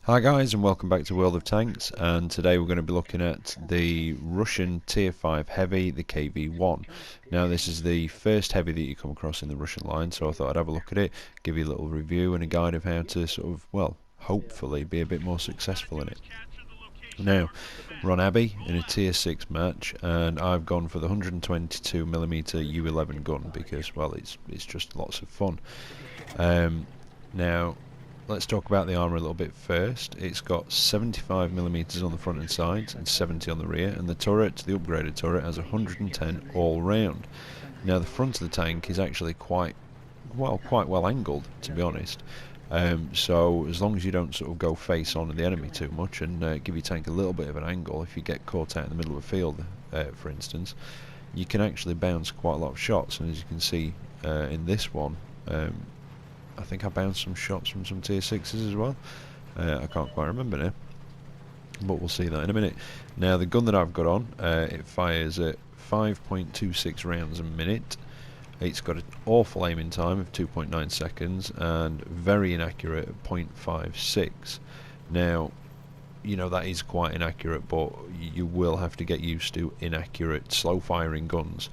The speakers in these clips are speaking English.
Hi guys, and welcome back to World of Tanks, and today we're going to be looking at the Russian Tier 5 heavy, the KV-1. Now this is the first heavy that you come across in the Russian line, so I thought I'd have a look at it, give you a little review and a guide of how to sort of, well, hopefully be a bit more successful in it. Now, we're on Abbey in a Tier 6 match, and I've gone for the 122mm U11 gun because, well, it's just lots of fun. Now, let's talk about the armour a little bit first. It's got 75mm on the front and sides and 70 on the rear, and the turret, the upgraded turret, has 110 all round. Now the front of the tank is actually quite well angled, to be honest. So as long as you don't sort of go face on the enemy too much and give your tank a little bit of an angle, if you get caught out in the middle of a field, for instance, you can actually bounce quite a lot of shots. And as you can see in this one, I think I bounced some shots from some tier 6s as well. I can't quite remember now, but we'll see that in a minute. Now the gun that I've got on, it fires at 5.26 rounds a minute. It's got an awful aiming time of 2.9 seconds and very inaccurate at 0.56. Now, you know, that is quite inaccurate, but you will have to get used to inaccurate slow firing guns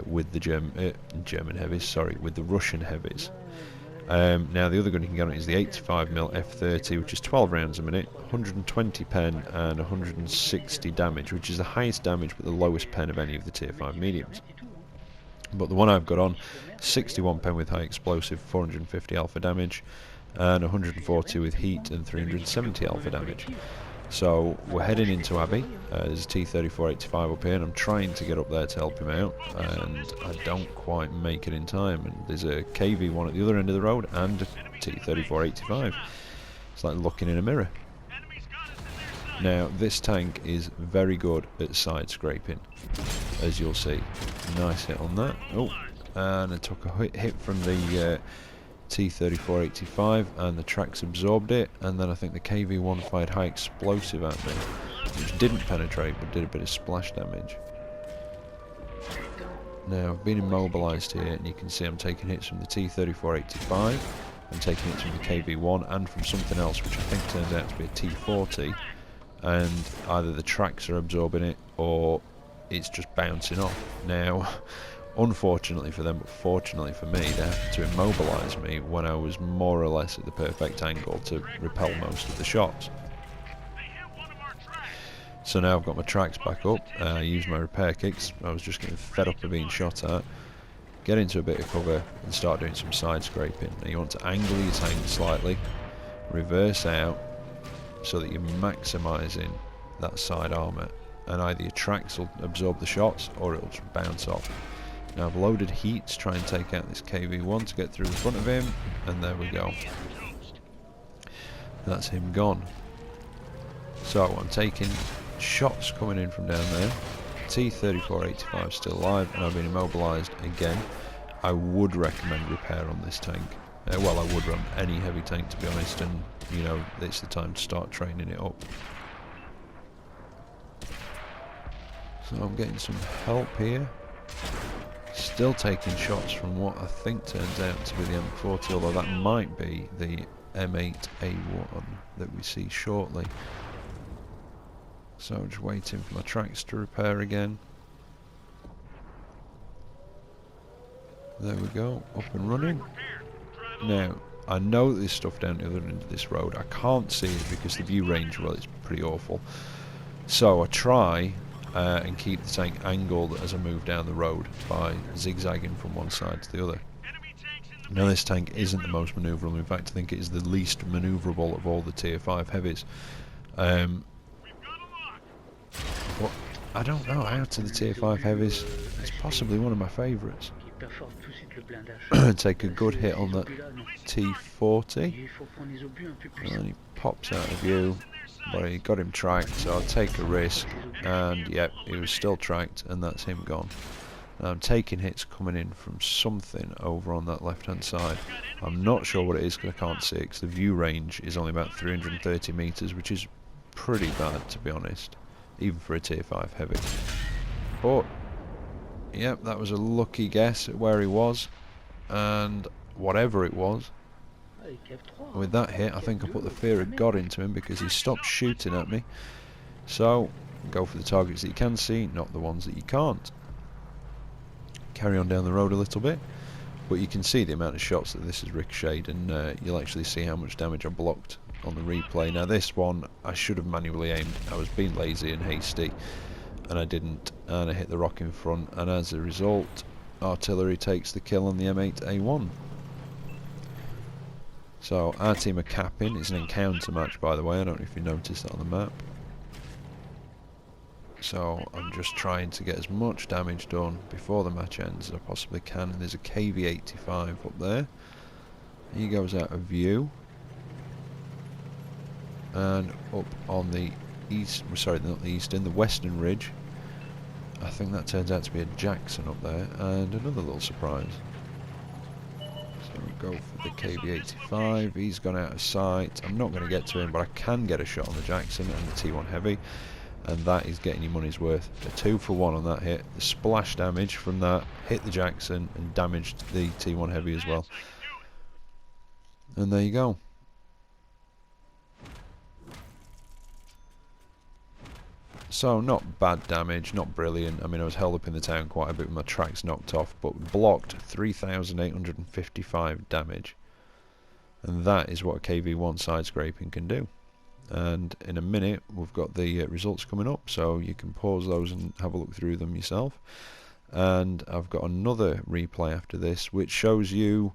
with the German heavies, sorry, with the Russian heavies. Now the other gun you can get on it is the 85mm F30, which is 12 rounds a minute, 120 pen and 160 damage, which is the highest damage but the lowest pen of any of the tier 5 mediums. But the one I've got on, 61 pen with high explosive, 450 alpha damage, and 140 with heat and 370 alpha damage. So we're heading into Abbey. There's a T-3485 up here, and I'm trying to get up there to help him out, and I don't quite make it in time. And there's a KV-1 at the other end of the road and a T-3485. It's like looking in a mirror. Now this tank is very good at side scraping, as you'll see. Nice hit on that. Oh, and I took a hit from the T-3485 and the tracks absorbed it, and then I think the KV-1 fired high explosive at me, which didn't penetrate but did a bit of splash damage. Now I've been immobilised here, and you can see I'm taking hits from the T-3485, I'm taking hits from the KV-1 and from something else which I think turns out to be a T-40, and either the tracks are absorbing it or it's just bouncing off. Now unfortunately for them, but fortunately for me, they had to immobilise me when I was more or less at the perfect angle to repel most of the shots. So now I've got my tracks back up, I use my repair kicks. I was just getting fed up of being shot at. Get into a bit of cover and start doing some side scraping. Now you want to angle your tank slightly, reverse out, so that you're maximising that side armour, and either your tracks will absorb the shots or it'll just bounce off. Now I've loaded heat to try and take out this KV-1 to get through the front of him, and there we go. That's him gone. So I'm taking shots coming in from down there. T-3485 still alive, and I've been immobilised again. I would recommend repair on this tank. Well, I would run any heavy tank, to be honest, and you know, it's the time to start training it up. So I'm getting some help here. Still taking shots from what I think turns out to be the M40, although that might be the M8A1 that we see shortly. So just waiting for my tracks to repair again. There we go, up and running. Now, I know there's stuff down the other end of this road. I can't see it because the view range, well, it's pretty awful. So I try and keep the tank angled as I move down the road by zigzagging from one side to the other. Now this tank isn't the most manoeuvrable, in fact I think it is the least manoeuvrable of all the tier 5 heavies. But I don't know, out of the tier 5 heavies, it's possibly one of my favourites. Take a good hit on that T-40, and then he pops out of view. But he got him tracked, so I'll take a risk, and yep, he was still tracked, and that's him gone. Now I'm taking hits coming in from something over on that left hand side. I'm not sure what it is because I can't see it, because the view range is only about 330 metres, which is pretty bad, to be honest, even for a tier 5 heavy. But yep, that was a lucky guess at where he was, and whatever it was, With that hit, I think I put the fear of God into him because he stopped shooting at me. So, go for the targets that you can see, not the ones that you can't. Carry on down the road a little bit, but you can see the amount of shots that this has ricocheted, and you'll actually see how much damage I blocked on the replay. Now this one, I should have manually aimed. I was being lazy and hasty, and I didn't, and I hit the rock in front, and as a result, artillery takes the kill on the M8A1. So our team are capping. It's an encounter match, by the way. I don't know if you noticed that on the map. So I'm just trying to get as much damage done before the match ends as I possibly can. And there's a KV-85 up there. He goes out of view. And up on the east, sorry, not the eastern, the western ridge, I think that turns out to be a Jackson up there. And another little surprise. So we go for the KV-85. He's gone out of sight. I'm not going to get to him, but I can get a shot on the Jackson and the T1 Heavy. And that is getting your money's worth. A 2-for-1 on that hit. The splash damage from that hit the Jackson and damaged the T1 Heavy as well. And there you go. So not bad damage, not brilliant. I mean, I was held up in the town quite a bit with my tracks knocked off, but blocked 3,855 damage. And that is what a KV-1 side scraping can do. And in a minute we've got the results coming up, so you can pause those and have a look through them yourself. And I've got another replay after this which shows you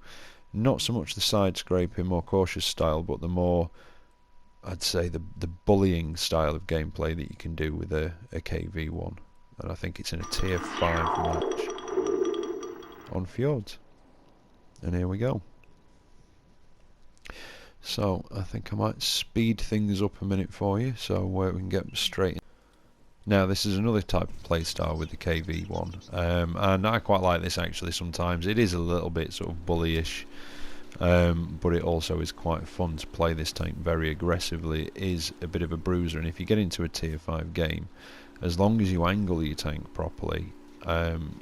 not so much the side scraping, more cautious style, but the more, I'd say, the bullying style of gameplay that you can do with a KV-1. And I think it's in a tier 5 match on Fjords. And here we go. So I think I might speed things up a minute for you, so we can get straight in. Now this is another type of playstyle with the KV-1, and I quite like this actually. Sometimes it is a little bit sort of bullyish, but it also is quite fun to play this tank very aggressively. It is a bit of a bruiser, and if you get into a tier 5 game, as long as you angle your tank properly,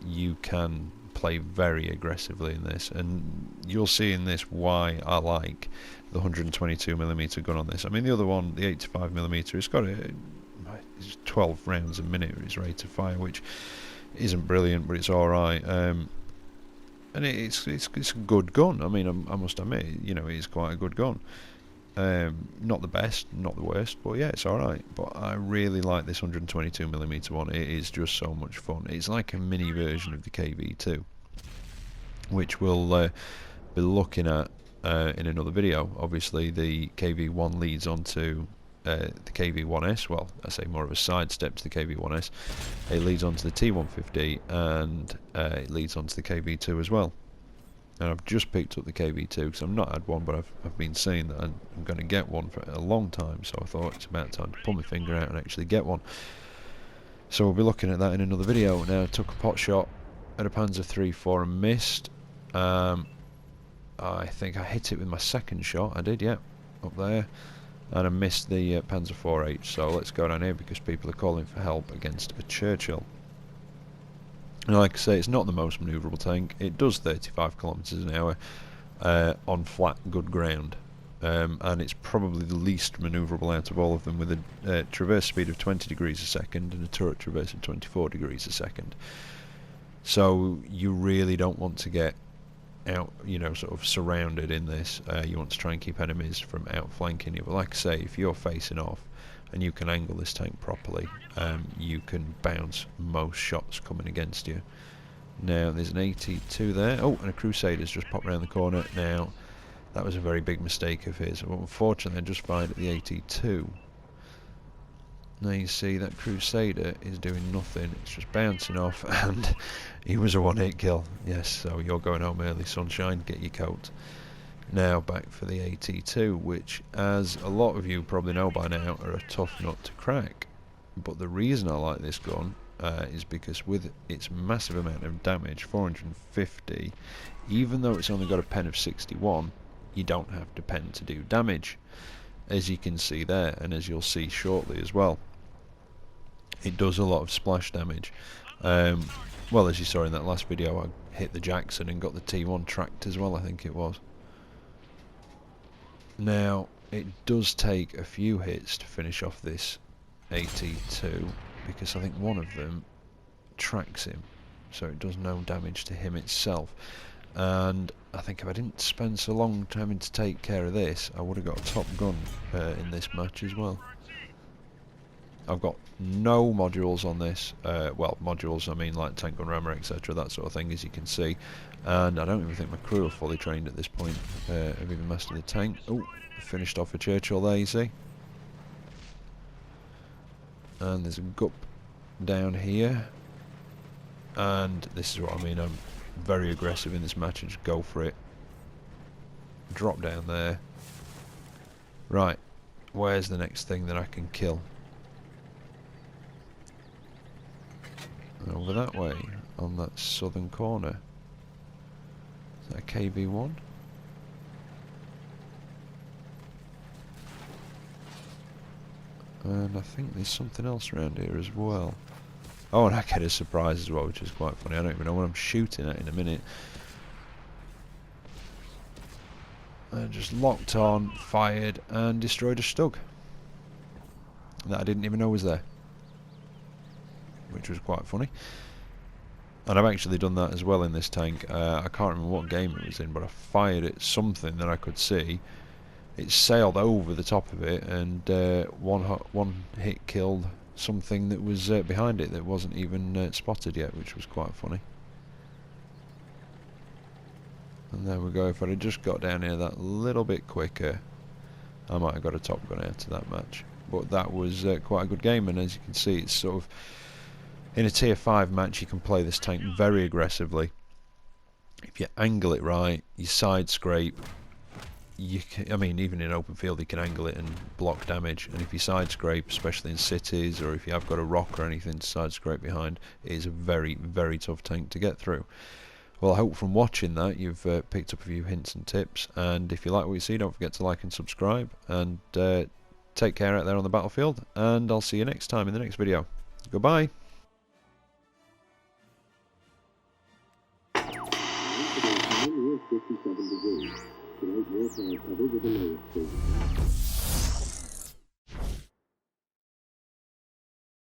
you can play very aggressively in this, and you'll see in this why I like the 122mm gun on this. I mean, the other one, the 85mm, it's got it's 12 rounds a minute its rate of fire, which isn't brilliant, but it's alright. And it's a good gun. I mean, I must admit, you know, it's quite a good gun. Not the best, not the worst, but yeah, it's alright. But I really like this 122mm one. It is just so much fun. It's like a mini version of the KV-2, which we'll be looking at in another video. Obviously the KV-1 leads on to the KV-1S, well, I say more of a sidestep to the KV-1S. It leads on to the T150, and it leads on to the KV-2 as well. And I've just picked up the KV-2 because I've not had one, but I've been saying that I'm going to get one for a long time, so I thought it's about time to pull my finger out and actually get one. So we'll be looking at that in another video. Now I took a pot shot at a Panzer III-4 and missed. I think I hit it with my second shot. I did, yeah, up there. And I missed the Panzer IV-H, so let's go down here because people are calling for help against a Churchill. And like I say, it's not the most manoeuvrable tank. It does 35 kilometers an hour on flat, good ground. And it's probably the least manoeuvrable out of all of them, with a traverse speed of 20 degrees a second and a turret traverse of 24 degrees a second. So you really don't want to get out, you know, sort of surrounded in this. You want to try and keep enemies from outflanking you. But like I say, if you're facing off and you can angle this tank properly, you can bounce most shots coming against you. Now there's an AT2 there. Oh, and a Crusader's just popped around the corner. Now that was a very big mistake of his. Well, unfortunately I just fired at the AT2. Now you see that Crusader is doing nothing, it's just bouncing off, and he was a one-hit kill. Yes, so you're going home early, sunshine, get your coat. Now back for the AT2, which, as a lot of you probably know by now, are a tough nut to crack. But the reason I like this gun is because with its massive amount of damage, 450, even though it's only got a pen of 61, you don't have to pen to do damage, as you can see there, and as you'll see shortly as well. It does a lot of splash damage. Well, as you saw in that last video, I hit the Jackson and got the T1 tracked as well, I think it was. Now, it does take a few hits to finish off this AT2, because I think one of them tracks him, so it does no damage to him itself. And I think if I didn't spend so long having to take care of this, I would have got a top gun in this match as well. I've got no modules on this, well, modules, I mean like tank gun rammer, etc, that sort of thing, as you can see, and I don't even think my crew are fully trained at this point. I've even mastered the tank. Oh, finished off a Churchill there, you see. And there's a gup down here, and this is what I mean, I'm very aggressive in this match and just go for it. Drop down there. Right, where's the next thing that I can kill? Over that way, on that southern corner. Is that a KV-1? And I think there's something else around here as well. Oh, and I get a surprise as well, which is quite funny. I don't even know what I'm shooting at in a minute. I just locked on, fired, and destroyed a Stug that I didn't even know was there, which was quite funny. And I've actually done that as well in this tank. I can't remember what game it was in, but I fired at something that I could see. It sailed over the top of it, and one hit killed something that was behind it that wasn't even spotted yet, which was quite funny. And there we go. If I'd have just got down here that little bit quicker, I might have got a top gun out of that match. But that was quite a good game, and as you can see, it's sort of in a tier 5 match. You can play this tank very aggressively. If you angle it right, you side scrape. You can, I mean, even in open field, you can angle it and block damage. And if you side scrape, especially in cities, or if you have got a rock or anything to side scrape behind, it is a very, very tough tank to get through. Well, I hope from watching that you've picked up a few hints and tips, and if you like what you see, don't forget to like and subscribe, and take care out there on the battlefield, and I'll see you next time in the next video. Goodbye. Tonight, wartime cover with the